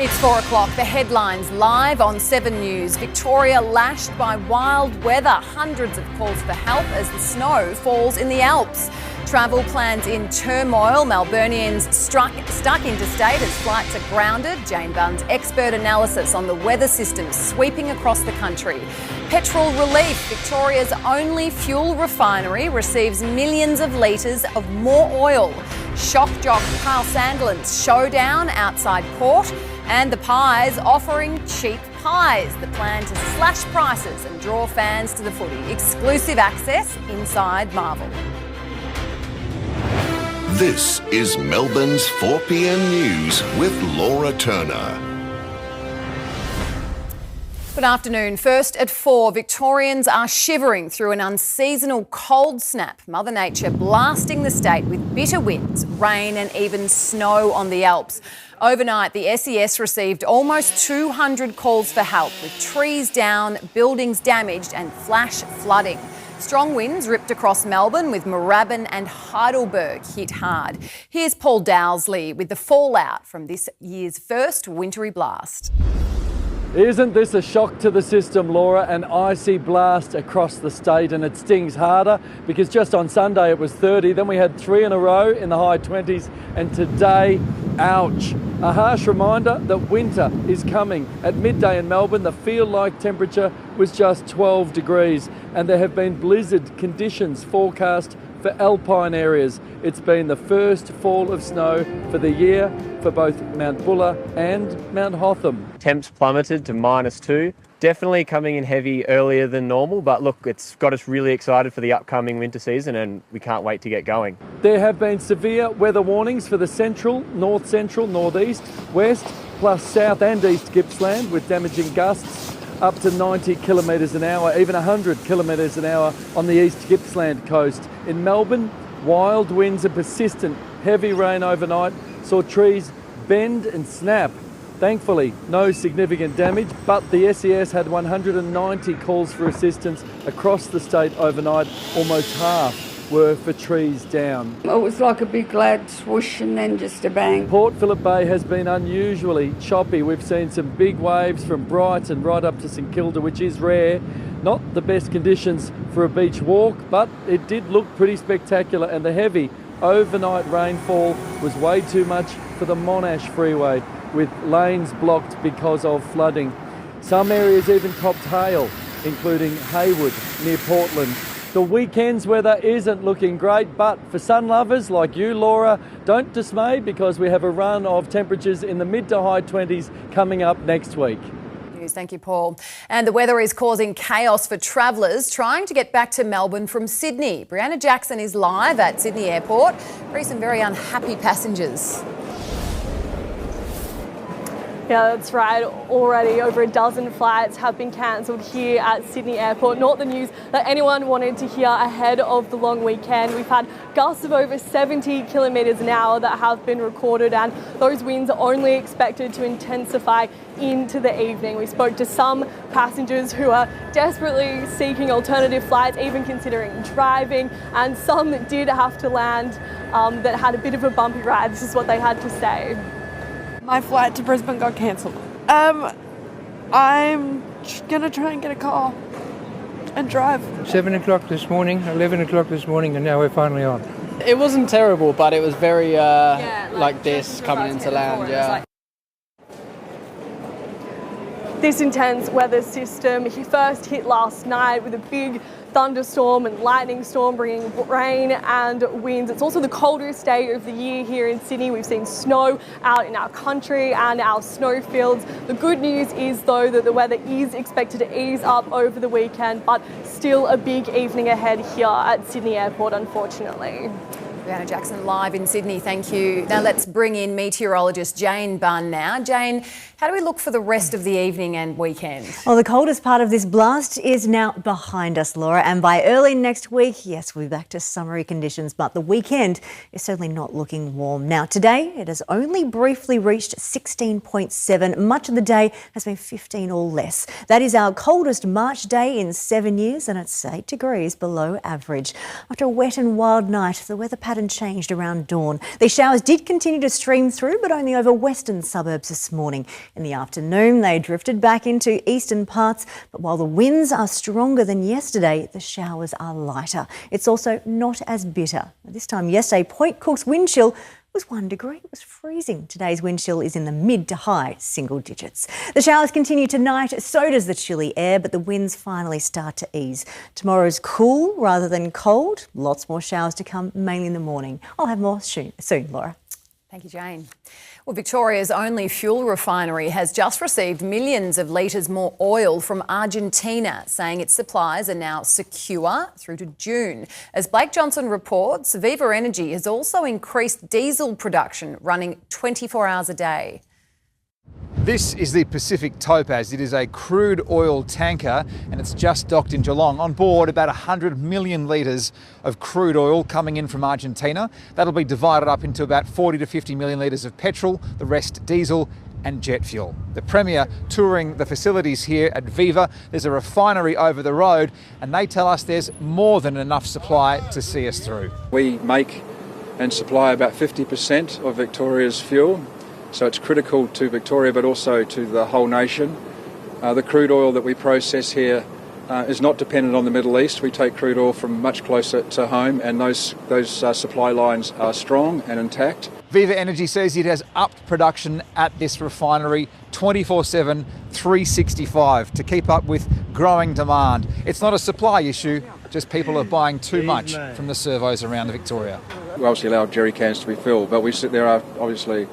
It's 4 o'clock. The headlines live on 7 News. Victoria lashed by wild weather. Hundreds of calls for help as the snow falls in the Alps. Travel plans in turmoil. Melburnians stuck interstate as flights are grounded. Jane Bunn's expert analysis on the weather system sweeping across the country. Petrol relief. Victoria's only fuel refinery receives millions of litres of more oil. Shock jock Carl Sandlin's showdown outside court. And the Pies offering cheap pies. The plan to slash prices and draw fans to the footy. Exclusive access inside Marvel. This is Melbourne's 4 p.m. news with Laura Turner. Good afternoon. First at 4, Victorians are shivering through an unseasonal cold snap. Mother Nature blasting the state with bitter winds, rain and even snow on the Alps. Overnight, the SES received almost 200 calls for help, with trees down, buildings damaged and flash flooding. Strong winds ripped across Melbourne, with Maddern and Heidelberg hit hard. Here's Paul Dowsley with the fallout from this year's first wintry blast. Isn't this a shock to the system, Laura? An icy blast across the state, and it stings harder because just on Sunday it was 30, then we had 3 in a row in the high 20s, and today, ouch. A harsh reminder that winter is coming. At midday in Melbourne, the feel-like temperature was just 12 degrees, and there have been blizzard conditions forecast for alpine areas. It's been the first fall of snow for the year for both Mount Buller and Mount Hotham. Temps plummeted to -2. Definitely coming in heavy earlier than normal, but look, it's got us really excited for the upcoming winter season and we can't wait to get going. There have been severe weather warnings for the central, north central, northeast, west, plus south and east Gippsland, with damaging gusts up to 90 kilometres an hour, even 100 kilometres an hour on the east Gippsland coast. In Melbourne, wild winds and persistent heavy rain overnight saw trees bend and snap. Thankfully, no significant damage, but the SES had 190 calls for assistance across the state overnight. Almost half were for trees down. It was like a big loud swoosh and then just a bang. Port Phillip Bay has been unusually choppy. We've seen some big waves from Brighton right up to St Kilda, which is rare. Not the best conditions for a beach walk, but it did look pretty spectacular, and the heavy overnight rainfall was way too much for the Monash Freeway, with lanes blocked because of flooding. Some areas even copped hail, including Haywood near Portland. The weekend's weather isn't looking great, but for sun lovers like you, Laura, don't dismay, because we have a run of temperatures in the mid to high 20s coming up next week. Thank you, Paul. And the weather is causing chaos for travellers trying to get back to Melbourne from Sydney. Brianna Jackson is live at Sydney Airport. Some very unhappy passengers. Yeah, that's right. Already over a dozen flights have been cancelled here at Sydney Airport. Not the news that anyone wanted to hear ahead of the long weekend. We've had gusts of over 70 kilometres an hour that have been recorded, and those winds are only expected to intensify into the evening. We spoke to some passengers who are desperately seeking alternative flights, even considering driving, and some that did have to land that had a bit of a bumpy ride. This is what they had to say. My flight to Brisbane got cancelled. I'm going to try and get a car and drive. 7 o'clock this morning, 11 o'clock this morning, and now we're finally on. It wasn't terrible, but it was very like this coming into land, yeah. This intense weather system first hit last night with a big thunderstorm and lightning storm bringing rain and winds. It's also the coldest day of the year here in Sydney. We've seen snow out in our country and our snowfields. The good news is, though, that the weather is expected to ease up over the weekend, but still a big evening ahead here at Sydney Airport, unfortunately. Brianna Jackson live in Sydney, thank you. Now let's bring in meteorologist Jane Bunn now. Jane, how do we look for the rest of the evening and weekend? Well, the coldest part of this blast is now behind us, Laura, and by early next week, yes, we'll be back to summery conditions, but the weekend is certainly not looking warm. Now, today, it has only briefly reached 16.7. Much of the day has been 15 or less. That is our coldest March day in 7 years, and it's 8 degrees below average. After a wet and wild night, the weather pattern even changed around dawn. These showers did continue to stream through, but only over western suburbs this morning. In the afternoon, they drifted back into eastern parts, but while the winds are stronger than yesterday, the showers are lighter. It's also not as bitter. This time yesterday, Point Cook's wind chill was 1 degree. It was freezing. Today's wind chill is in the mid to high single digits. The showers continue tonight, so does the chilly air, but the winds finally start to ease. Tomorrow's cool rather than cold. Lots more showers to come, mainly in the morning. I'll have more soon, Laura. Thank you, Jane. Well, Victoria's only fuel refinery has just received millions of litres more oil from Argentina, saying its supplies are now secure through to June. As Blake Johnson reports, Viva Energy has also increased diesel production, running 24 hours a day. This is the Pacific Topaz. It is a crude oil tanker and it's just docked in Geelong. On board about 100 million litres of crude oil coming in from Argentina. That'll be divided up into about 40 to 50 million litres of petrol, the rest diesel and jet fuel. The Premier touring the facilities here at Viva. There's a refinery over the road and they tell us there's more than enough supply to see us through. We make and supply about 50% of Victoria's fuel. So it's critical to Victoria but also to the whole nation. The crude oil that we process here is not dependent on the Middle East. We take crude oil from much closer to home and those supply lines are strong and intact. Viva Energy says it has upped production at this refinery 24/7, 365 to keep up with growing demand. It's not a supply issue, just people are buying too much from the servos around Victoria. We obviously allow jerry cans to be filled, but there are obviously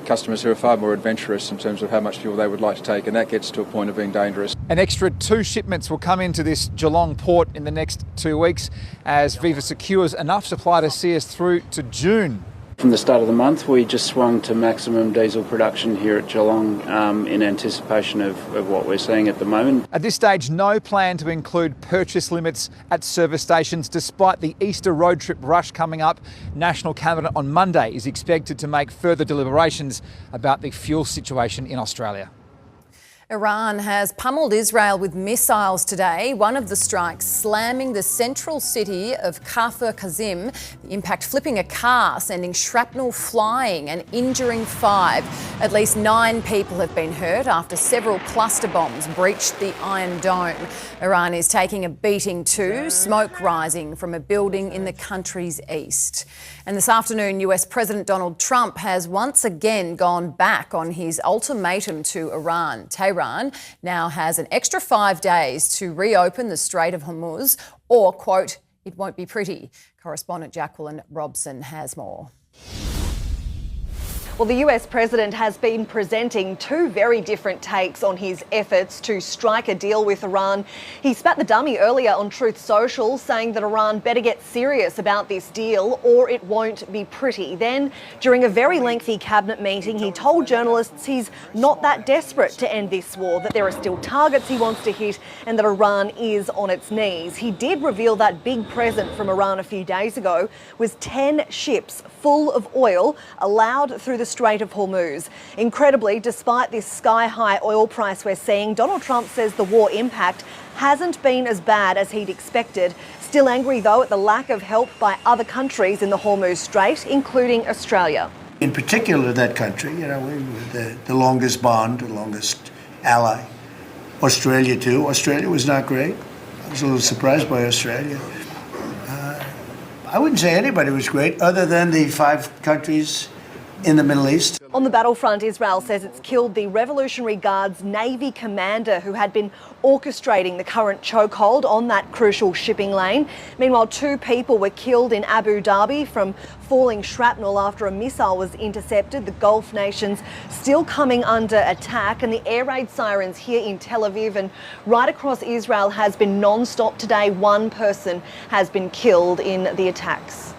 customers who are far more adventurous in terms of how much fuel they would like to take, and that gets to a point of being dangerous. An extra 2 shipments will come into this Geelong port in the next 2 weeks as Viva secures enough supply to see us through to June. From the start of the month, we just swung to maximum diesel production here at Geelong in anticipation of what we're seeing at the moment. At this stage, no plan to include purchase limits at service stations despite the Easter road trip rush coming up. National Cabinet on Monday is expected to make further deliberations about the fuel situation in Australia. Iran has pummeled Israel with missiles today, one of the strikes slamming the central city of Kafr Kazim, the impact flipping a car, sending shrapnel flying and injuring 5. At least 9 people have been hurt after several cluster bombs breached the Iron Dome. Iran is taking a beating too, smoke rising from a building in the country's east. And this afternoon, US President Donald Trump has once again gone back on his ultimatum to Iran. Tehran now has an extra 5 days to reopen the Strait of Hormuz or, quote, it won't be pretty. Correspondent Jacqueline Robson has more. Well, the US president has been presenting 2 very different takes on his efforts to strike a deal with Iran. He spat the dummy earlier on Truth Social, saying that Iran better get serious about this deal or it won't be pretty. Then, during a very lengthy cabinet meeting, he told journalists he's not that desperate to end this war, that there are still targets he wants to hit and that Iran is on its knees. He did reveal that big present from Iran a few days ago was 10 ships full of oil allowed through the Strait of Hormuz. Incredibly, despite this sky-high oil price we're seeing, Donald Trump says the war impact hasn't been as bad as he'd expected. Still angry, though, at the lack of help by other countries in the Hormuz Strait, including Australia. In particular, that country, we were the longest bond, the longest ally. Australia, too. Australia was not great. I was a little surprised by Australia. I wouldn't say anybody was great other than the 5 countries in the Middle East. On the battlefront, Israel says it's killed the Revolutionary Guard's Navy commander who had been orchestrating the current chokehold on that crucial shipping lane. Meanwhile, 2 people were killed in Abu Dhabi from falling shrapnel after a missile was intercepted. The Gulf nations still coming under attack, and the air raid sirens here in Tel Aviv and right across Israel has been non-stop today. 1 person has been killed in the attacks.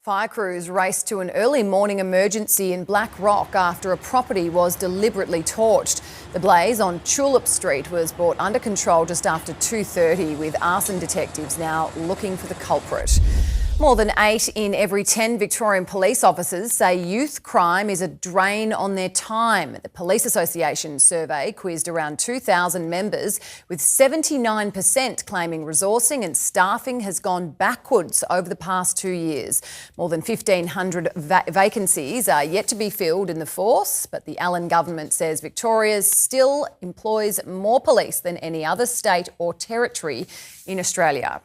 Fire crews raced to an early morning emergency in Black Rock after a property was deliberately torched. The blaze on Tulip Street was brought under control just after 2:30, with arson detectives now looking for the culprit. More than 8 in every 10 Victorian police officers say youth crime is a drain on their time. The Police Association survey quizzed around 2,000 members, with 79% claiming resourcing and staffing has gone backwards over the past 2 years. More than 1,500 vacancies are yet to be filled in the force, but the Allen government says Victoria still employs more police than any other state or territory in Australia.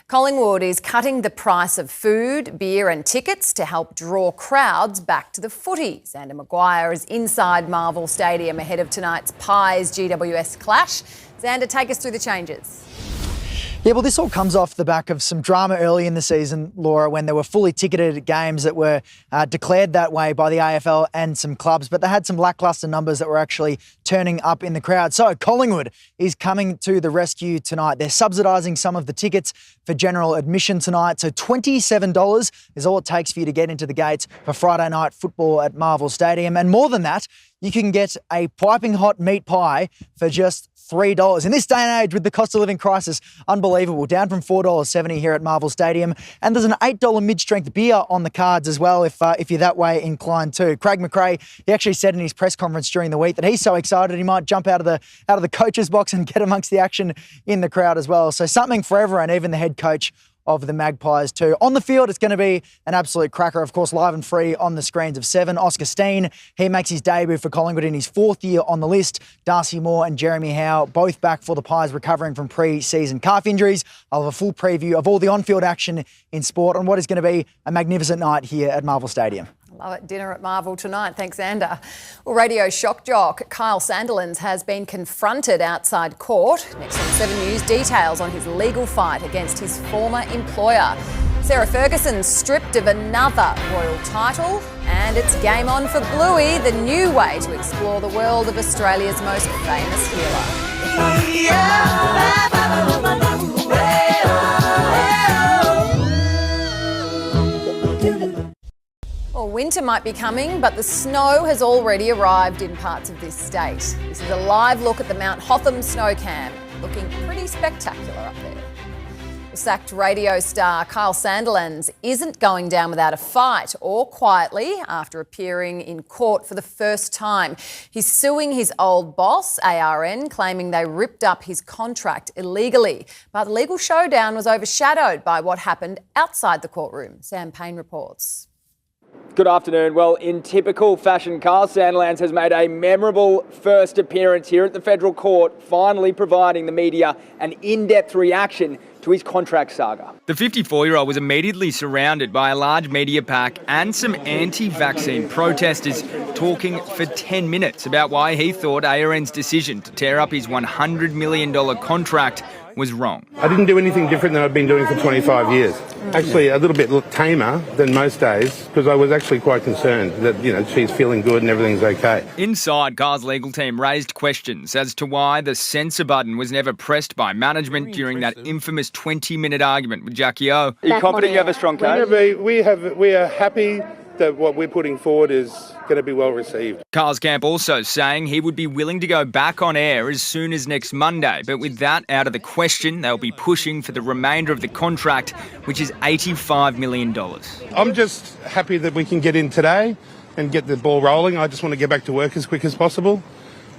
Collingwood is cutting the price of food, beer and tickets to help draw crowds back to the footy. Xander Maguire is inside Marvel Stadium ahead of tonight's Pies GWS clash. Xander, take us through the changes. Yeah, well, this all comes off the back of some drama early in the season, Laura, when there were fully ticketed games that were declared that way by the AFL and some clubs, but they had some lacklustre numbers that were actually turning up in the crowd. So Collingwood is coming to the rescue tonight. They're subsidising some of the tickets for general admission tonight. So $27 is all it takes for you to get into the gates for Friday night football at Marvel Stadium. And more than that, you can get a piping hot meat pie for just $3. In this day and age with the cost of living crisis, unbelievable. Down from $4.70 here at Marvel Stadium. And there's an $8 mid-strength beer on the cards as well if you're that way inclined too. Craig McRae, he actually said in his press conference during the week that he's so excited he might jump out of the coach's box and get amongst the action in the crowd as well. So something for everyone, even the head coach of the Magpies too. On the field, it's going to be an absolute cracker. Of course, live and free on the screens of 7. Oscar Steen, he makes his debut for Collingwood in his 4th year on the list. Darcy Moore and Jeremy Howe, both back for the Pies, recovering from pre-season calf injuries. I'll have a full preview of all the on-field action in sport on what is going to be a magnificent night here at Marvel Stadium. Love it. Dinner at Marvel tonight. Thanks, Xander. Well, radio shock jock Kyle Sandilands has been confronted outside court. Next on 7 News, details on his legal fight against his former employer. Sarah Ferguson stripped of another royal title, and it's game on for Bluey, the new way to explore the world of Australia's most famous healer. Well, winter might be coming, but the snow has already arrived in parts of this state. This is a live look at the Mount Hotham snow camp, looking pretty spectacular up there. The sacked radio star Kyle Sandilands isn't going down without a fight or quietly after appearing in court for the first time. He's suing his old boss, ARN, claiming they ripped up his contract illegally. But the legal showdown was overshadowed by what happened outside the courtroom. Sam Payne reports. Good afternoon. Well, in typical fashion, Kyle Sandilands has made a memorable first appearance here at the federal court, finally providing the media an in-depth reaction to his contract saga. The 54-year-old was immediately surrounded by a large media pack and some anti-vaccine protesters talking for 10 minutes about why he thought ARN's decision to tear up his $100 million contract was wrong. I didn't do anything different than I've been doing for 25 years. Actually, a little bit tamer than most days, because I was actually quite concerned that, she's feeling good and everything's okay. Inside, Kyle's legal team raised questions as to why the censor button was never pressed by management during that infamous 20-minute argument with Jackie O. Are you confident you have a strong case? We are happy that what we're putting forward is going to be well received. Kyle's camp also saying he would be willing to go back on air as soon as next Monday, but with that out of the question, they'll be pushing for the remainder of the contract, which is $85 million. I'm just happy that we can get in today and get the ball rolling. I just want to get back to work as quick as possible.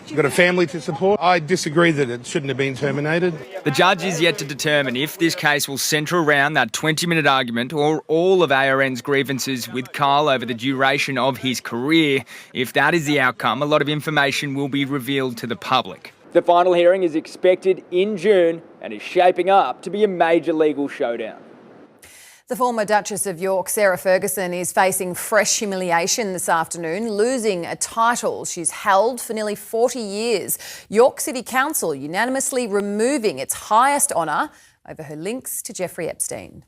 I've got a family to support. I disagree that it shouldn't have been terminated. The judge is yet to determine if this case will centre around that 20-minute argument or all of ARN's grievances with Kyle over the duration of his career. If that is the outcome, a lot of information will be revealed to the public. The final hearing is expected in June and is shaping up to be a major legal showdown. The former Duchess of York, Sarah Ferguson, is facing fresh humiliation this afternoon, losing a title she's held for nearly 40 years. York City Council unanimously removing its highest honour over her links to Jeffrey Epstein.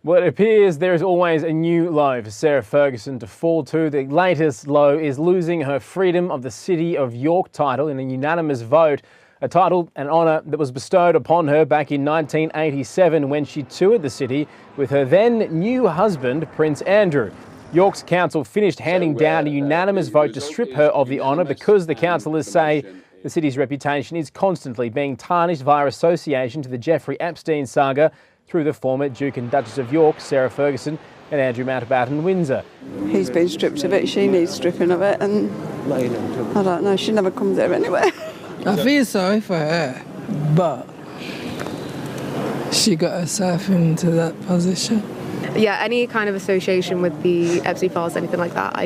Well, it appears there is always a new low for Sarah Ferguson to fall to. The latest low is losing her Freedom of the City of York title in a unanimous vote. A title and honour that was bestowed upon her back in 1987 when she toured the city with her then new husband, Prince Andrew. York's council finished handing down a unanimous vote to strip her of the honour because the councillors say the city's reputation is constantly being tarnished via association to the Jeffrey Epstein saga. through the former Duke and Duchess of York, Sarah Ferguson, and Andrew Mountbatten Windsor. He's been stripped of it, she needs stripping of it, and I don't know, she never comes there anyway. I feel sorry for her, but she got herself into that position. Yeah, any kind of association with the Epstein files, anything like that, my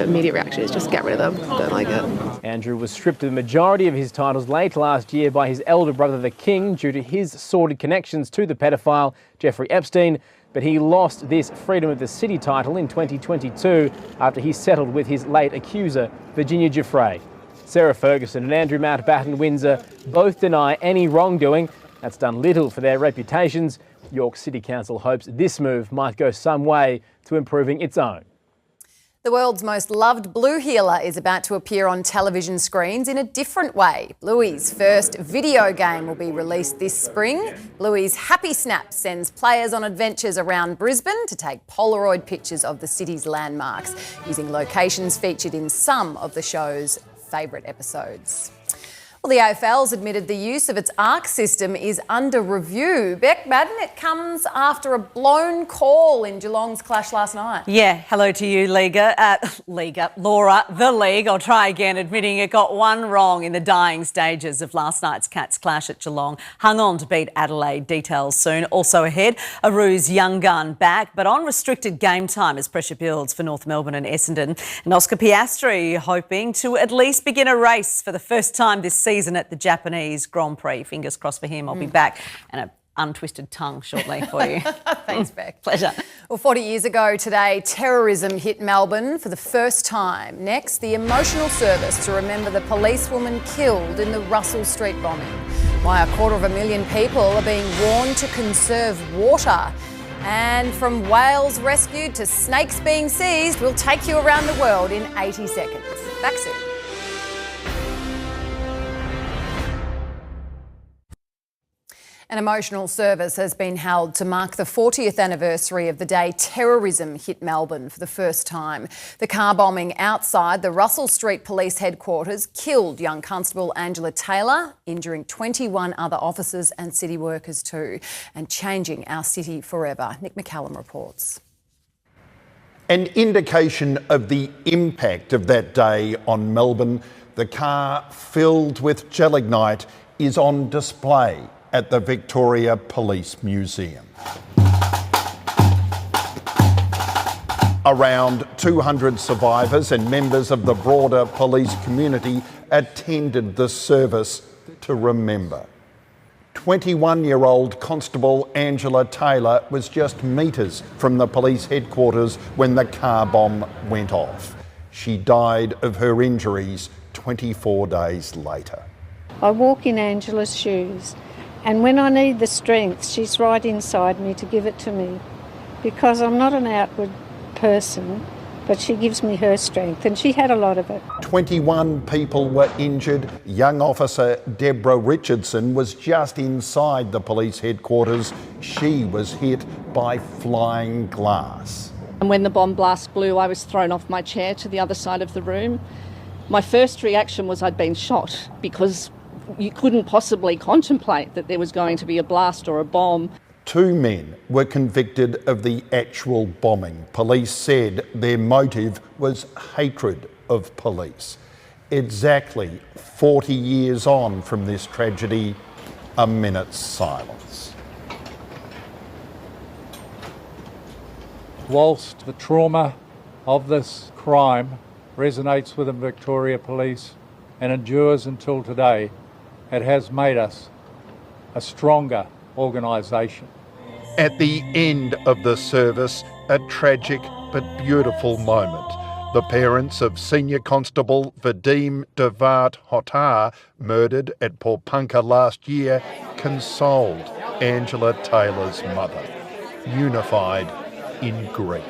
immediate reaction is just get rid of them. Don't like it. Andrew was stripped of the majority of his titles late last year by his elder brother, the King, due to his sordid connections to the pedophile Jeffrey Epstein. But he lost this Freedom of the City title in 2022 after he settled with his late accuser, Virginia Giuffre. Sarah Ferguson and Andrew Mountbatten Windsor both deny any wrongdoing. That's done little for their reputations. York City Council hopes this move might go some way to improving its own. The world's most loved blue healer is about to appear on television screens in a different way. Bluey's first video game will be released this spring. Bluey's Happy Snap sends players on adventures around Brisbane to take Polaroid pictures of the city's landmarks, using locations featured in some of the show's favourite episodes. Well, the AFL's admitted the use of its ARC system is under review. Beck Maddern, it comes after a blown call in Geelong's clash last night. Yeah, hello to you, Laura, the league. I'll try again, admitting it got one wrong in the dying stages of last night's Cats clash at Geelong. Hung on to beat Adelaide. Details soon. Also ahead, Aru's young gun back, but on restricted game time as pressure builds for North Melbourne and Essendon. And Oscar Piastri hoping to at least begin a race for the first time this season at the Japanese Grand Prix. Fingers crossed for him. I'll be back and an untwisted tongue shortly for you. Thanks, Beck. Pleasure. Well, 40 years ago today, terrorism hit Melbourne for the first time. Next, the emotional service to remember the policewoman killed in the Russell Street bombing. Why 250,000 people are being warned to conserve water. And from whales rescued to snakes being seized, we'll take you around the world in 80 seconds. Back soon. An emotional service has been held to mark the 40th anniversary of the day terrorism hit Melbourne for the first time. The car bombing outside the Russell Street Police headquarters killed young Constable Angela Taylor, injuring 21 other officers and city workers too, and changing our city forever. Nick McCallum reports. An indication of the impact of that day on Melbourne, the car filled with gelignite is on display at the Victoria Police Museum. Around 200 survivors and members of the broader police community attended the service to remember. 21-year-old Constable Angela Taylor was just metres from the police headquarters when the car bomb went off. She died of her injuries 24 days later. I walk in Angela's shoes. And when I need the strength, she's right inside me to give it to me. Because I'm not an outward person, but she gives me her strength, and she had a lot of it. 21 people were injured. Young officer Deborah Richardson was just inside the police headquarters. She was hit by flying glass. And when the bomb blast blew, I was thrown off my chair to the other side of the room. My first reaction was I'd been shot, because you couldn't possibly contemplate that there was going to be a blast or a bomb. 2 men were convicted of the actual bombing. Police said their motive was hatred of police. Exactly 40 years on from this tragedy, a minute's silence. Whilst the trauma of this crime resonates within Victoria Police and endures until today, it has made us a stronger organisation. At the end of the service, a tragic but beautiful moment. The parents of Senior Constable Vadim Devart Hotar, murdered at Porpunka last year, consoled Angela Taylor's mother, unified in grief.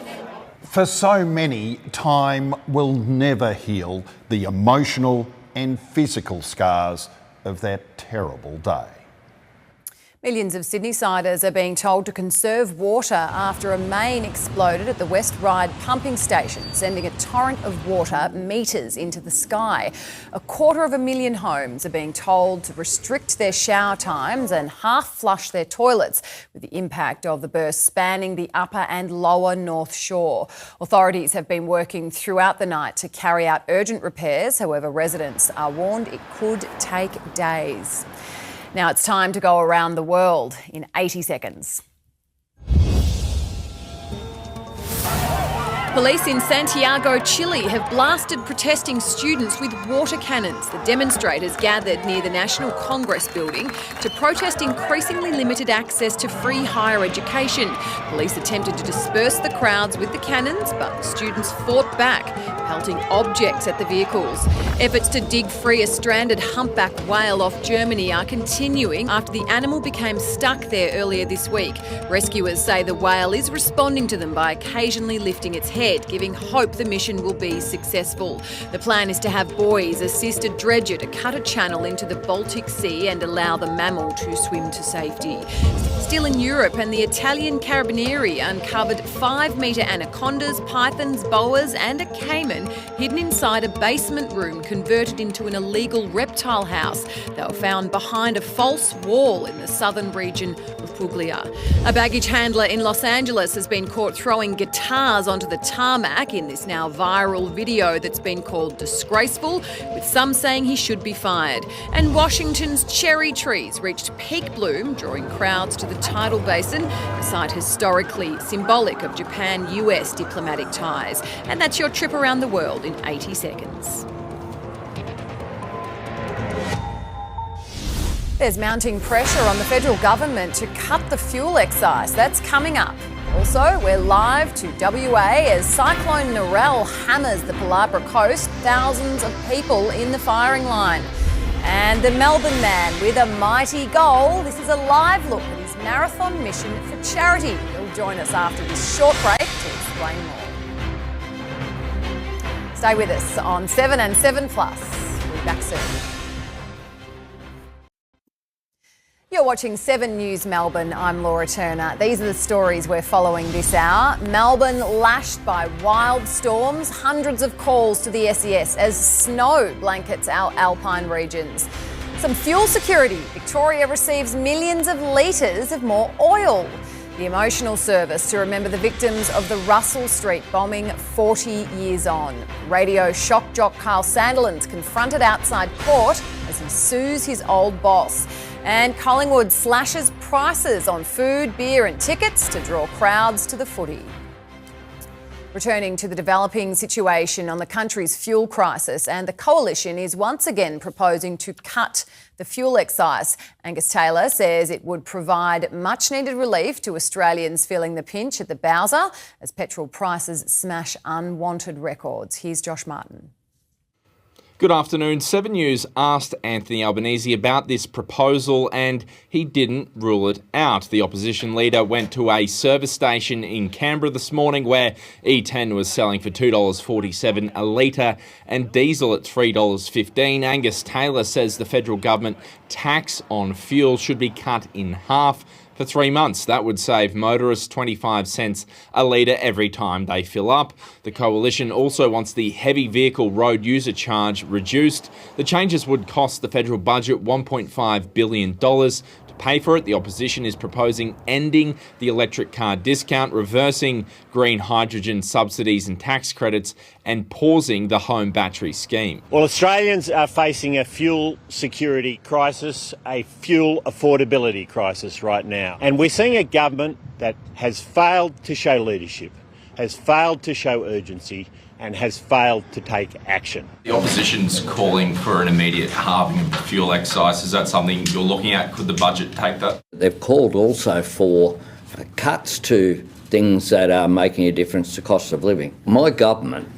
For so many, time will never heal the emotional and physical scars of that terrible day. Millions of Sydney-siders are being told to conserve water after a main exploded at the West Ryde pumping station, sending a torrent of water metres into the sky. 250,000 homes are being told to restrict their shower times and half-flush their toilets, with the impact of the burst spanning the upper and lower North Shore. Authorities have been working throughout the night to carry out urgent repairs. However, residents are warned it could take days. Now it's time to go around the world in 80 seconds. Police in Santiago, Chile have blasted protesting students with water cannons. The demonstrators gathered near the National Congress building to protest increasingly limited access to free higher education. Police attempted to disperse the crowds with the cannons, but the students fought back, pelting objects at the vehicles. Efforts to dig free a stranded humpback whale off Germany are continuing after the animal became stuck there earlier this week. Rescuers say the whale is responding to them by occasionally lifting its head, giving hope the mission will be successful. The plan is to have boys assist a dredger to cut a channel into the Baltic Sea and allow the mammal to swim to safety. Still in Europe, and the Italian Carabinieri uncovered 5-metre anacondas, pythons, boas and a caiman hidden inside a basement room converted into an illegal reptile house. They were found behind a false wall in the southern region of Puglia. A baggage handler in Los Angeles has been caught throwing guitars onto the tarmac in this now viral video that's been called disgraceful, with some saying he should be fired. And Washington's cherry trees reached peak bloom, drawing crowds to the tidal basin, a site historically symbolic of Japan-US diplomatic ties. And that's your trip around the world in 80 seconds. There's mounting pressure on the federal government to cut the fuel excise. That's coming up. Also, we're live to WA as Cyclone Narelle hammers the Palabra coast. Thousands of people in the firing line. And the Melbourne man with a mighty goal. This is a live look at his marathon mission for charity. He'll join us after this short break to explain more. Stay with us on 7 and 7 Plus. We'll be back soon. You're watching 7 News Melbourne. I'm Laura Turner. These are the stories we're following this hour. Melbourne lashed by wild storms, hundreds of calls to the SES as snow blankets our alpine regions. Some fuel security. Victoria receives millions of litres of more oil. The emotional service to remember the victims of the Russell Street bombing 40 years on. Radio shock jock Carl Sandilands confronted outside court as he sues his old boss. And Collingwood slashes prices on food, beer and tickets to draw crowds to the footy. Returning to the developing situation on the country's fuel crisis, and the Coalition is once again proposing to cut the fuel excise. Angus Taylor says it would provide much-needed relief to Australians feeling the pinch at the Bowser as petrol prices smash unwanted records. Here's Josh Martin. Good afternoon. 7 News asked Anthony Albanese about this proposal and he didn't rule it out. The opposition leader went to a service station in Canberra this morning where E10 was selling for $2.47 a litre and diesel at $3.15. Angus Taylor says the federal government tax on fuel should be cut in half for 3 months. That would save motorists 25 cents a litre every time they fill up. The Coalition also wants the heavy vehicle road user charge reduced. The changes would cost the federal budget $1.5 billion. To pay for it, the opposition is proposing ending the electric car discount, reversing green hydrogen subsidies and tax credits, and pausing the home battery scheme. Well, Australians are facing a fuel security crisis, a fuel affordability crisis right now. And we're seeing a government that has failed to show leadership, has failed to show urgency, and has failed to take action. The opposition's calling for an immediate halving of the fuel excise. Is that something you're looking at? Could the budget take that? They've called also for cuts to things that are making a difference to cost of living. My government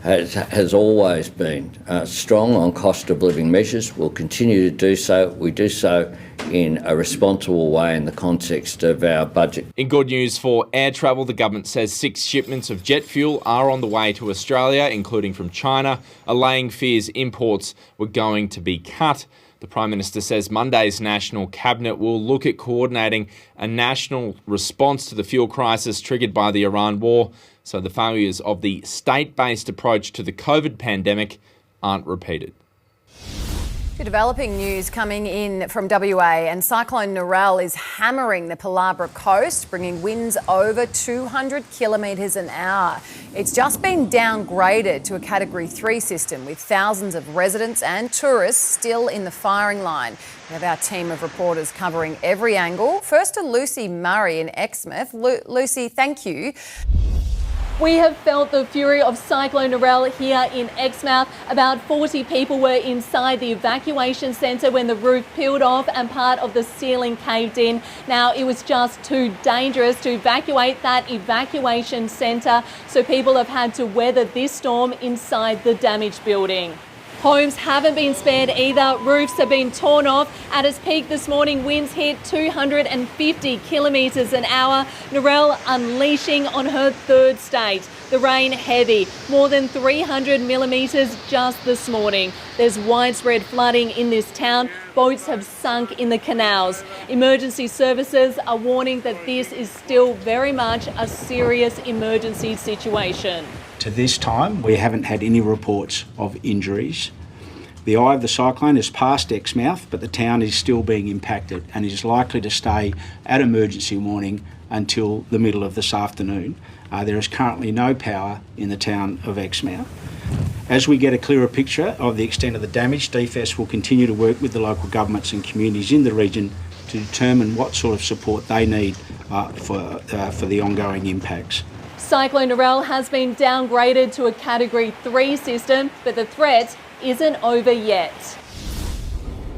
has always been strong on cost of living measures. We'll continue to do so. We do so in a responsible way in the context of our budget. In good news for air travel, the government says 6 shipments of jet fuel are on the way to Australia, including from China, allaying fears imports were going to be cut. The Prime Minister says Monday's National Cabinet will look at coordinating a national response to the fuel crisis triggered by the Iran war, so the failures of the state-based approach to the COVID pandemic aren't repeated. To developing news coming in from WA, and Cyclone Narelle is hammering the Palabra coast, bringing winds over 200 kilometres an hour. It's just been downgraded to a Category 3 system, with thousands of residents and tourists still in the firing line. We have our team of reporters covering every angle. First to Lucy Murray in Exmouth. Lucy, thank you. We have felt the fury of Cyclone Narelle here in Exmouth. About 40 people were inside the evacuation centre when the roof peeled off and part of the ceiling caved in. Now, it was just too dangerous to evacuate that evacuation centre, so people have had to weather this storm inside the damaged building. Homes haven't been spared either. Roofs have been torn off. At its peak this morning, winds hit 250 kilometres an hour. Narelle unleashing on her third state. The rain heavy, more than 300 millimetres just this morning. There's widespread flooding in this town. Boats have sunk in the canals. Emergency services are warning that this is still very much a serious emergency situation. To this time, we haven't had any reports of injuries. The eye of the cyclone is past Exmouth, but the town is still being impacted and is likely to stay at emergency warning until the middle of this afternoon. There is currently no power in the town of Exmouth. As we get a clearer picture of the extent of the damage, DFS will continue to work with the local governments and communities in the region to determine what sort of support they need for the ongoing impacts. Cyclone Narelle has been downgraded to a Category 3 system, but the threat isn't over yet.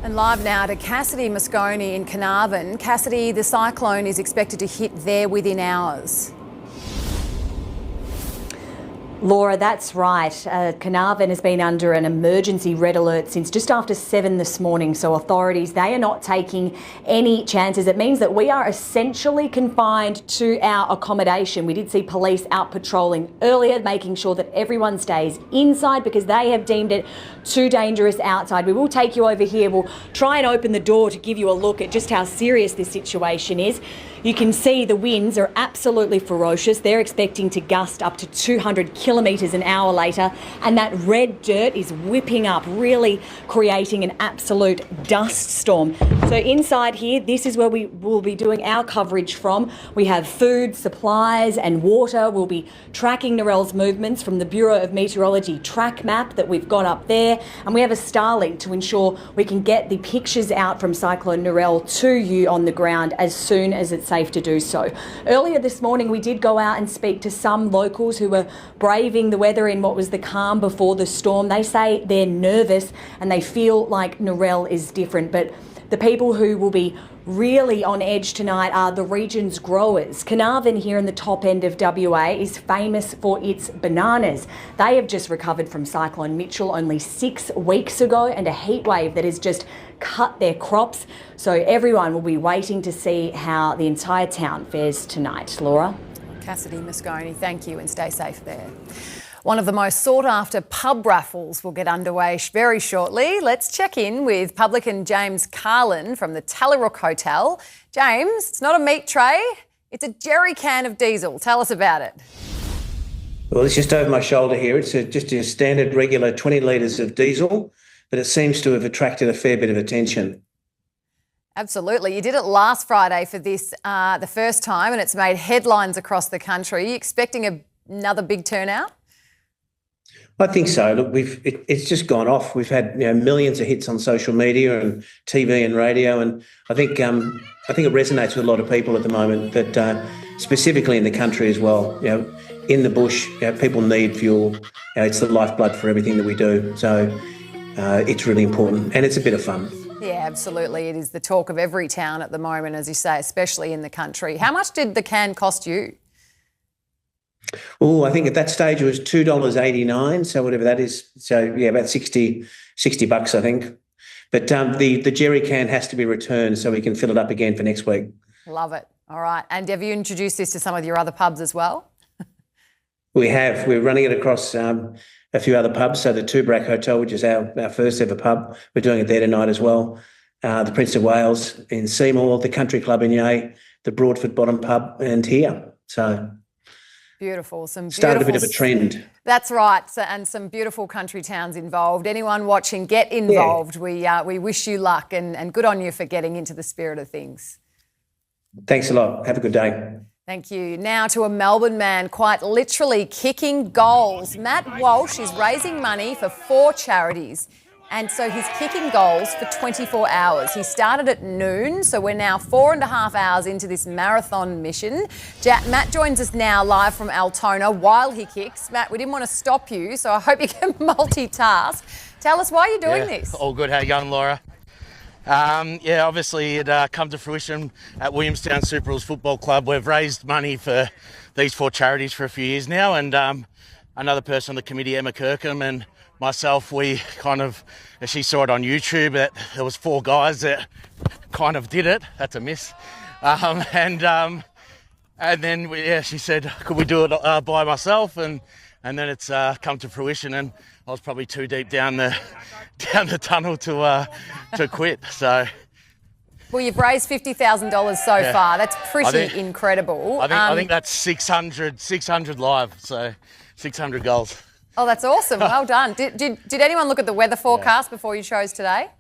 And live now to Cassidy Moscone in Carnarvon. Cassidy, the cyclone is expected to hit there within hours. Laura, that's right. Carnarvon has been under an emergency red alert since just after 7 this morning. So authorities, they are not taking any chances. It means that we are essentially confined to our accommodation. We did see police out patrolling earlier, making sure that everyone stays inside because they have deemed it too dangerous outside. We will take you over here. We'll try and open the door to give you a look at just how serious this situation is. You can see the winds are absolutely ferocious. They're expecting to gust up to 200 kilometres an hour later, and that red dirt is whipping up, really creating an absolute dust storm. So inside here, this is where we will be doing our coverage from. We have food, supplies and water. We'll be tracking Narelle's movements from the Bureau of Meteorology track map that we've got up there, and we have a Starlink to ensure we can get the pictures out from Cyclone Narelle to you on the ground as soon as it's safe to do so. Earlier this morning, we did go out and speak to some locals who were braving the weather in what was the calm before the storm. They say they're nervous and they feel like Narelle is different, but the people who will be really on edge tonight are the region's growers. Carnarvon here in the top end of WA is famous for its bananas. They have just recovered from Cyclone Mitchell only 6 weeks ago and a heat wave that has just cut their crops. So everyone will be waiting to see how the entire town fares tonight. Laura? Cassidy Moscone, thank you and stay safe there. One of the most sought-after pub raffles will get underway very shortly. Let's check in with publican James Carlin from the Tallyrook Hotel. James, it's not a meat tray, it's a jerry can of diesel. Tell us about it. Well, it's just over my shoulder here. It's just a standard, regular 20 litres of diesel, but it seems to have attracted a fair bit of attention. Absolutely. You did it last Friday for this, the first time, and it's made headlines across the country. Are you expecting another big turnout? I think so. Look, it's just gone off. We've had millions of hits on social media and TV and radio, and I think it resonates with a lot of people at the moment. That specifically in the country as well. In the bush, people need fuel. It's the lifeblood for everything that we do. So it's really important, and it's a bit of fun. Yeah, absolutely. It is the talk of every town at the moment, as you say, especially in the country. How much did the can cost you? Oh, I think at that stage it was $2.89, so whatever that is. So yeah, about 60 bucks, I think. But the jerry can has to be returned so we can fill it up again for next week. Love it. All right. And have you introduced this to some of your other pubs as well? We have. We're running it across a few other pubs. So the Tubrac Hotel, which is our first ever pub, we're doing it there tonight as well. The Prince of Wales in Seymour, the Country Club in Yea, the Broadford Bottom Pub, and here. So Beautiful. Started a bit of a trend. That's right, and some beautiful country towns involved. Anyone watching, get involved. Yeah. We wish you luck and good on you for getting into the spirit of things. Thanks a lot. Have a good day. Thank you. Now to a Melbourne man quite literally kicking goals. Matt Walsh is raising money for 4 charities. And so he's kicking goals for 24 hours. He started at noon, so we're now 4.5 hours into this marathon mission. Matt joins us now live from Altona while he kicks. Matt, we didn't want to stop you, so I hope you can multitask. Tell us why you're doing this. All good. How you going, Laura? Obviously it come to fruition at Williamstown Super Rules Football Club. We've raised money for these 4 charities for a few years now, and another person on the committee, Emma Kirkham, and myself, we kind of, she saw it on YouTube that there was 4 guys that kind of did it. That's a miss. And then she said, could we do it by myself? And then it's come to fruition, and I was probably too deep down the tunnel to quit. So. Well, you've raised $50,000 so far. That's pretty incredible. I think that's 600 live. So 600 goals. Oh, that's awesome. Well done. Did anyone look at the weather forecast before you chose today?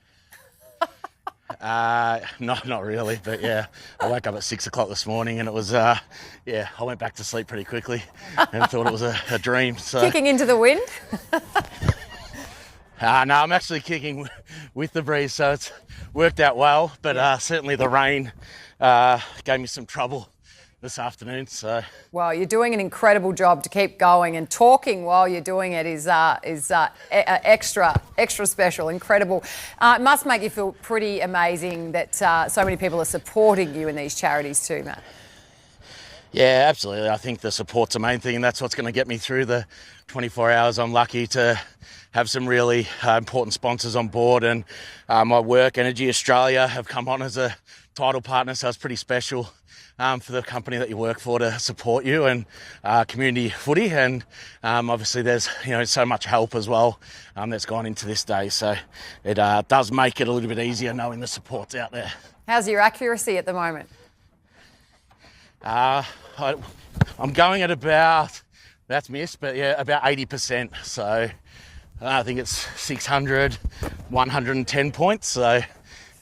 Not really, but yeah, I woke up at 6 o'clock this morning and it was, I went back to sleep pretty quickly and thought it was a dream. So. Kicking into the wind? No, I'm actually kicking with the breeze, so it's worked out well, but certainly the rain gave me some trouble this afternoon. So well, you're doing an incredible job to keep going, and talking while you're doing it is extra special, incredible. It must make you feel pretty amazing that so many people are supporting you in these charities too, Matt. Yeah, absolutely. I think the support's the main thing, and that's what's going to get me through the 24 hours. I'm lucky to have some really important sponsors on board, and my work, Energy Australia, have come on as a title partner, so it's pretty special for the company that you work for to support you, and community footy, and obviously there's so much help as well that's gone into this day, so it does make it a little bit easier knowing the support's out there. How's your accuracy at the moment? I'm going at about, that's missed, but yeah, about 80%, so I think it's 600, 110 points, so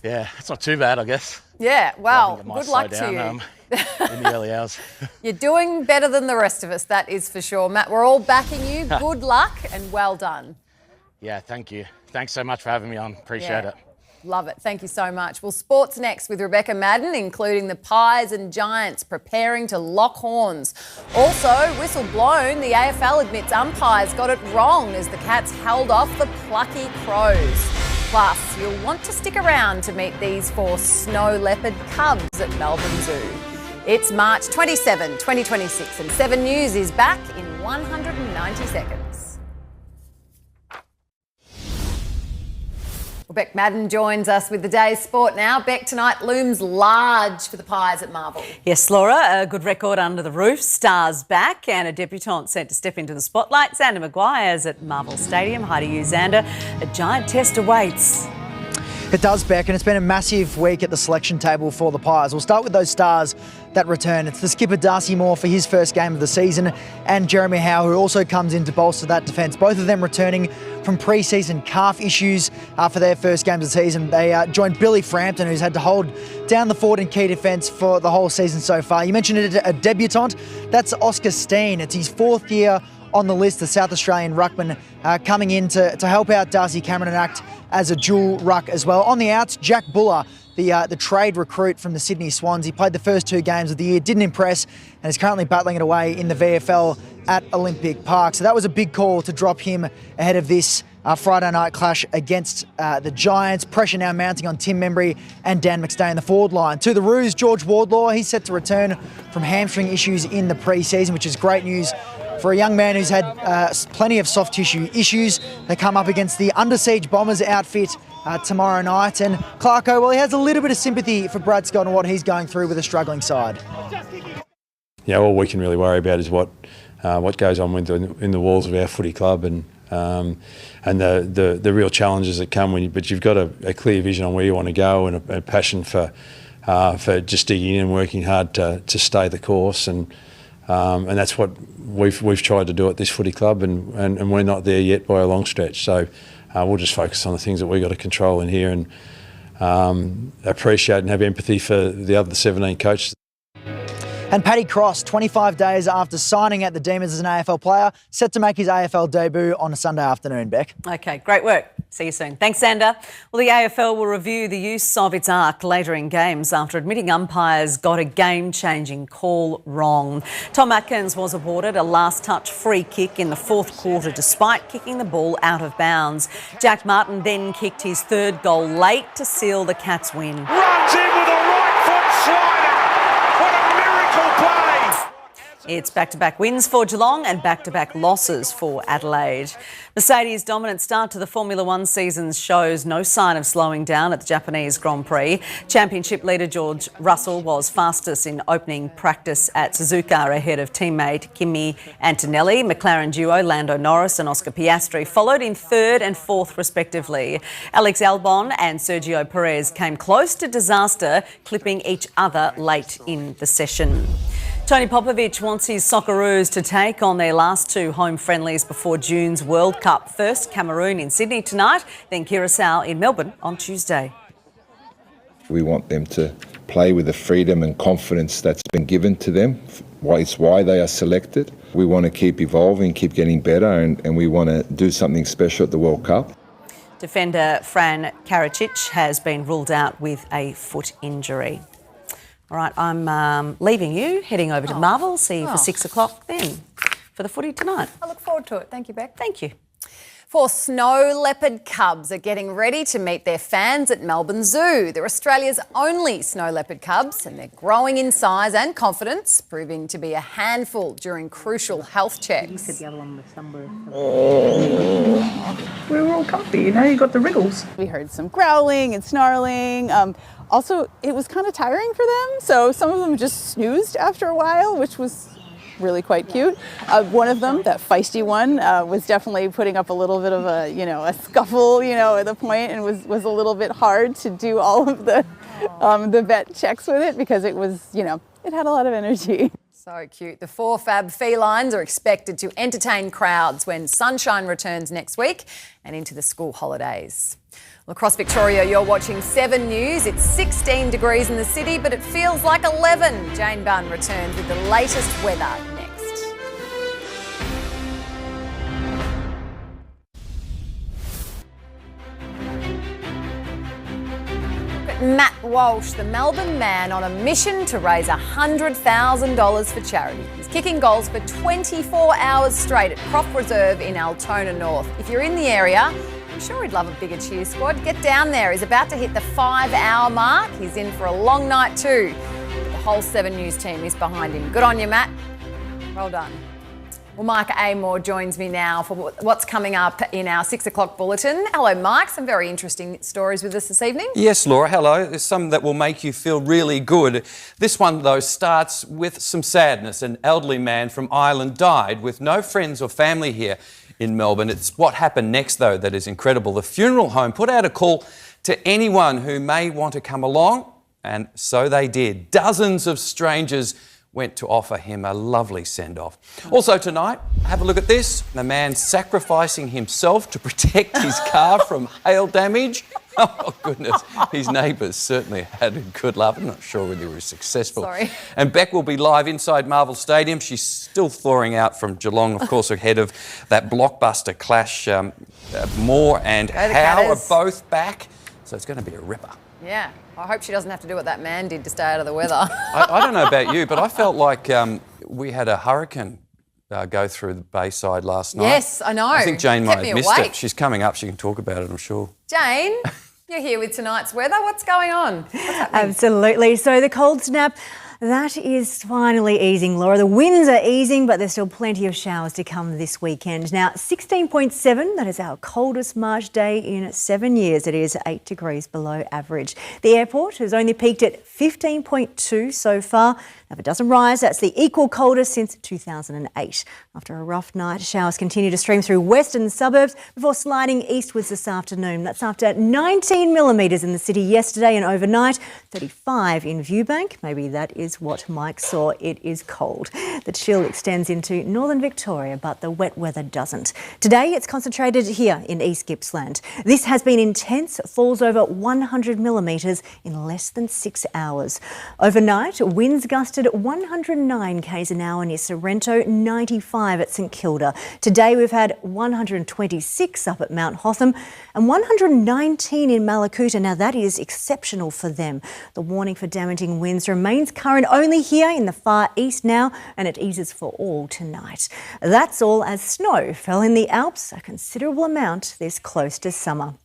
yeah, it's not too bad, I guess. Yeah, well, good luck to you. In the early hours. You're doing better than the rest of us, that is for sure. Matt, we're all backing you. Good luck and well done. Yeah, thank you. Thanks so much for having me on. Appreciate it. Love it. Thank you so much. Well, sports next with Rebecca Maddern, including the Pies and Giants preparing to lock horns. Also, whistle blown, the AFL admits umpires got it wrong as the Cats held off the plucky Crows. Plus, you'll want to stick around to meet these 4 snow leopard cubs at Melbourne Zoo. It's March 27, 2026, and 7 News is back in 190 seconds. Well, Beck Maddern joins us with the day's sport now. Beck, tonight looms large for the Pies at Marvel. Yes, Laura, a good record under the roof. Stars back and a debutante sent to step into the spotlight. Xander Maguire's at Marvel Stadium. Hi to you, Xander. A giant test awaits. It does, Beck, and it's been a massive week at the selection table for the Pies. We'll start with those stars that return. It's the skipper Darcy Moore for his first game of the season, and Jeremy Howe, who also comes in to bolster that defence. Both of them returning from pre-season calf issues for their first games of the season. They joined Billy Frampton, who's had to hold down the fort in key defence for the whole season so far. You mentioned it, a debutant. That's Oscar Steen. It's his 4th year on the list, the South Australian ruckman, coming in to help out Darcy Cameron and act as a dual ruck as well. On the outs, Jack Buller, the trade recruit from the Sydney Swans. He played the first 2 games of the year, didn't impress, and is currently battling it away in the VFL at Olympic Park. So that was a big call to drop him ahead of this Friday night clash against the Giants. Pressure now mounting on Tim Membry and Dan McStay in the forward line. To the Roos, George Wardlaw, he's set to return from hamstring issues in the pre-season, which is great news for a young man who's had plenty of soft tissue issues. They come up against the Under Siege Bombers outfit tomorrow night. And Clarko, well, he has a little bit of sympathy for Brad Scott and what he's going through with a struggling side. Yeah, all we can really worry about is what goes on in the walls of our footy club, and and the real challenges that come but you've got a clear vision on where you want to go and a passion for just digging in and working hard to stay the course, and that's what we've tried to do at this footy club, and we're not there yet by a long stretch. So we'll just focus on the things that we've got to control in here, and appreciate and have empathy for the other 17 coaches. And Paddy Cross, 25 days after signing at the Demons as an AFL player, set to make his AFL debut on a Sunday afternoon, Beck. OK, great work. See you soon. Thanks, Sander. Well, the AFL will review the use of its arc later in games after admitting umpires got a game-changing call wrong. Tom Atkins was awarded a last-touch free kick in the fourth quarter despite kicking the ball out of bounds. Jack Martin then kicked his third goal late to seal the Cats' win. Runs in with a right foot slider. What a miracle play! It's back-to-back wins for Geelong and back-to-back losses for Adelaide. Mercedes' dominant start to the Formula One season shows no sign of slowing down at the Japanese Grand Prix. Championship leader George Russell was fastest in opening practice at Suzuka ahead of teammate Kimi Antonelli. McLaren duo Lando Norris and Oscar Piastri followed in third and fourth respectively. Alex Albon and Sergio Perez came close to disaster, clipping each other late in the session. Tony Popovich wants his Socceroos to take on their last two home friendlies before June's World Cup. First, Cameroon in Sydney tonight, then Curacao in Melbourne on Tuesday. We want them to play with the freedom and confidence that's been given to them. It's why they are selected. We want to keep evolving, keep getting better, and we want to do something special at the World Cup. Defender Fran Karacic has been ruled out with a foot injury. All right, I'm leaving you, heading over to Marvel. See you for 6 o'clock then for the footy tonight. I look forward to it. Thank you, Beck. Thank you. 4 snow leopard cubs are getting ready to meet their fans at Melbourne Zoo. They're Australia's only snow leopard cubs, and they're growing in size and confidence, proving to be a handful during crucial health checks. We were all comfy, you know, you got the wriggles. We heard some growling and snarling. Also, it was kind of tiring for them, so some of them just snoozed after a while, which was really quite cute. One of them, that feisty one, was definitely putting up a little bit of a scuffle, at the point, and was a little bit hard to do all of the vet checks with it because it was, it had a lot of energy. So cute. The 4 fab felines are expected to entertain crowds when sunshine returns next week and into the school holidays. Well, across Victoria, you're watching 7 News. It's 16 degrees in the city, but it feels like 11. Jane Bunn returns with the latest weather next. Matt Walsh, the Melbourne man on a mission to raise $100,000 for charity. He's kicking goals for 24 hours straight at Croft Reserve in Altona North. If you're in the area, I'm sure he'd love a bigger cheer squad. Get down there. He's about to hit the 5-hour mark. He's in for a long night too. The whole 7 News team is behind him. Good on you, Matt. Well done. Well, Mike Amor joins me now for what's coming up in our 6 o'clock bulletin. Hello, Mike. Some very interesting stories with us this evening. Yes, Laura. Hello. There's some that will make you feel really good. This one, though, starts with some sadness. An elderly man from Ireland died with no friends or family here in Melbourne. It's what happened next, though, that is incredible. The funeral home put out a call to anyone who may want to come along, and so they did. Dozens of strangers went to offer him a lovely send-off. Also tonight, have a look at this. The man sacrificing himself to protect his car from hail damage. Oh, goodness. His neighbours certainly had a good laugh. I'm not sure whether he was successful. Sorry. And Beck will be live inside Marvel Stadium. She's still thawing out from Geelong, of course, ahead of that blockbuster clash. Moore and Howe are both back, so it's going to be a ripper. Yeah. I hope she doesn't have to do what that man did to stay out of the weather. I don't know about you, but I felt like we had a hurricane go through the Bayside last night. Yes, I know. I think Jane might Kept have me missed awake. it. She's coming up. She can talk about it, I'm sure. Jane, you're here with tonight's weather. What's going on? What's happening? Absolutely. So the cold snap That is finally easing, Laura. The winds are easing, but there's still plenty of showers to come this weekend. Now, 16.7, that is our coldest March day in 7 years. It is 8 degrees below average. The airport has only peaked at 15.2 so far. If it doesn't rise, that's the equal coldest since 2008. After a rough night, showers continue to stream through western suburbs before sliding eastwards this afternoon. That's after 19 millimetres in the city yesterday and overnight, 35 in Viewbank. Maybe that is what Mike saw. It is cold. The chill extends into northern Victoria, but the wet weather doesn't. Today, it's concentrated here in East Gippsland. This has been intense, falls over 100 millimetres in less than 6 hours. Overnight, winds gusted 109 k's an hour near Sorrento, 95 at St Kilda. Today, we've had 126 up at Mount Hotham and 119 in Malakuta. Now, that is exceptional for them. The warning for damaging winds remains current only here in the far east now, and it eases for all tonight. That's all as snow fell in the Alps, a considerable amount this close to summer.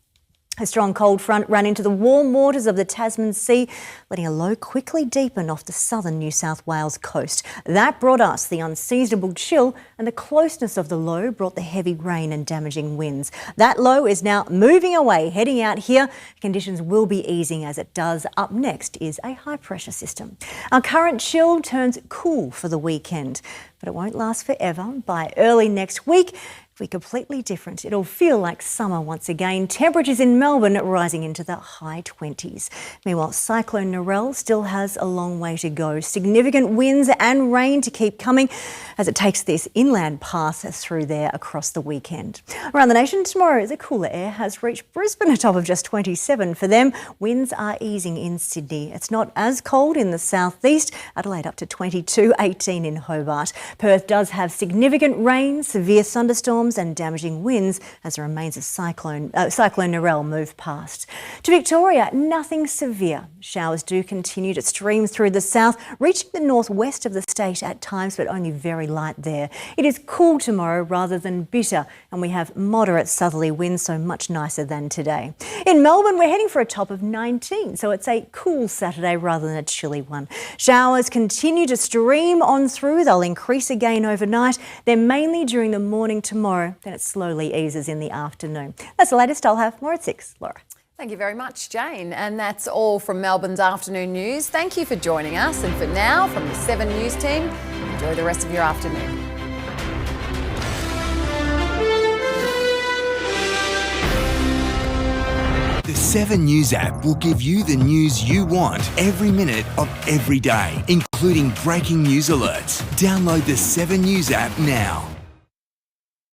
A strong cold front ran into the warm waters of the Tasman Sea, letting a low quickly deepen off the southern New South Wales coast. That brought us the unseasonable chill, and the closeness of the low brought the heavy rain and damaging winds. That low is now moving away, heading out here. Conditions will be easing as it does. Up next is a high pressure system. Our current chill turns cool for the weekend, but it won't last forever. By early next week, be completely different. It'll feel like summer once again. Temperatures in Melbourne rising into the high 20s. Meanwhile, Cyclone Narelle still has a long way to go. Significant winds and rain to keep coming as it takes this inland path through there across the weekend. Around the nation tomorrow, the cooler air has reached Brisbane, a top of just 27 for them. Winds are easing in Sydney. It's not as cold in the southeast. Adelaide up to 22, 18 in Hobart. Perth does have significant rain, severe thunderstorms and damaging winds as the remains of Cyclone Narelle move past. To Victoria, nothing severe. Showers do continue to stream through the south, reaching the northwest of the state at times, but only very light there. It is cool tomorrow rather than bitter, and we have moderate southerly winds, so much nicer than today. In Melbourne, we're heading for a top of 19, so it's a cool Saturday rather than a chilly one. Showers continue to stream on through. They'll increase again overnight. They're mainly during the morning tomorrow. Then it slowly eases in the afternoon. That's the latest. I'll have more at 6. Laura. Thank you very much, Jane. And that's all from Melbourne's afternoon news. Thank you for joining us. And for now, from the 7 News team, enjoy the rest of your afternoon. The 7 News app will give you the news you want every minute of every day, including breaking news alerts. Download the 7 News app now.